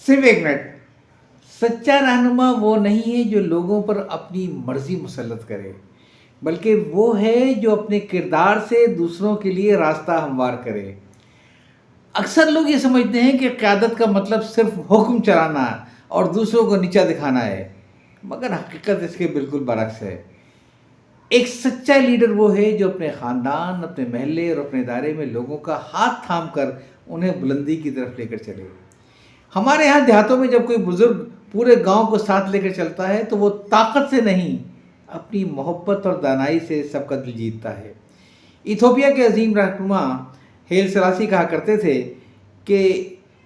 صرف ایک منٹ. سچا رہنما وہ نہیں ہے جو لوگوں پر اپنی مرضی مسلط کرے، بلکہ وہ ہے جو اپنے کردار سے دوسروں کے لیے راستہ ہموار کرے. اکثر لوگ یہ سمجھتے ہیں کہ قیادت کا مطلب صرف حکم چلانا اور دوسروں کو نیچا دکھانا ہے، مگر حقیقت اس کے بالکل برعکس ہے. ایک سچا لیڈر وہ ہے جو اپنے خاندان، اپنے محلے اور اپنے ادارے میں لوگوں کا ہاتھ تھام کر انہیں بلندی کی طرف لے کر چلے. ہمارے یہاں دیہاتوں میں جب کوئی بزرگ پورے گاؤں کو ساتھ لے کر چلتا ہے تو وہ طاقت سے نہیں، اپنی محبت اور دانائی سے سب کا دل جیتتا ہے. ایتھوپیا کے عظیم رہنما ہیل سلاسی کہا کرتے تھے کہ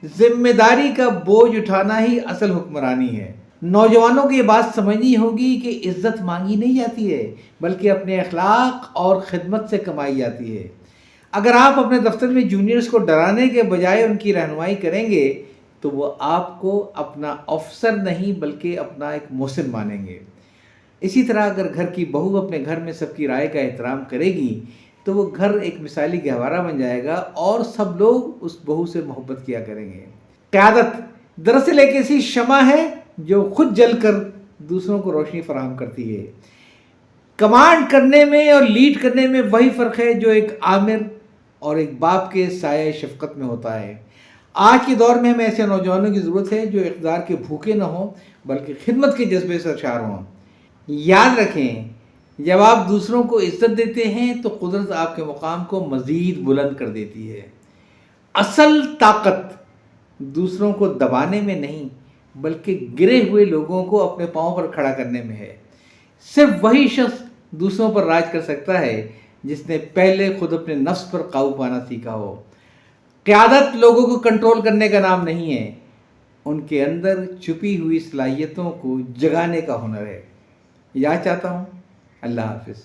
ذمہ داری کا بوجھ اٹھانا ہی اصل حکمرانی ہے. نوجوانوں کو یہ بات سمجھنی ہوگی کہ عزت مانگی نہیں جاتی ہے، بلکہ اپنے اخلاق اور خدمت سے کمائی جاتی ہے. اگر آپ اپنے دفتر میں جونیئرز کو ڈرانے کے بجائے ان کی رہنمائی کریں گے تو وہ آپ کو اپنا افسر نہیں بلکہ اپنا ایک محسن مانیں گے. اسی طرح اگر گھر کی بہو اپنے گھر میں سب کی رائے کا احترام کرے گی تو وہ گھر ایک مثالی گہوارہ بن جائے گا اور سب لوگ اس بہو سے محبت کیا کریں گے. قیادت دراصل ایک ایسی شمع ہے جو خود جل کر دوسروں کو روشنی فراہم کرتی ہے. کمانڈ کرنے میں اور لیڈ کرنے میں وہی فرق ہے جو ایک آمر اور ایک باپ کے سایہ شفقت میں ہوتا ہے. آج کے دور میں ہمیں ایسے نوجوانوں کی ضرورت ہے جو اقتدار کے بھوکے نہ ہوں بلکہ خدمت کے جذبے سے سرشار ہوں. یاد رکھیں، جب آپ دوسروں کو عزت دیتے ہیں تو قدرت آپ کے مقام کو مزید بلند کر دیتی ہے. اصل طاقت دوسروں کو دبانے میں نہیں بلکہ گرے ہوئے لوگوں کو اپنے پاؤں پر کھڑا کرنے میں ہے. صرف وہی شخص دوسروں پر راج کر سکتا ہے جس نے پہلے خود اپنے نفس پر قابو پانا سیکھا ہو. قیادت لوگوں کو کنٹرول کرنے کا نام نہیں ہے، ان کے اندر چھپی ہوئی صلاحیتوں کو جگانے کا ہنر ہے. یاد چاہتا ہوں. اللہ حافظ.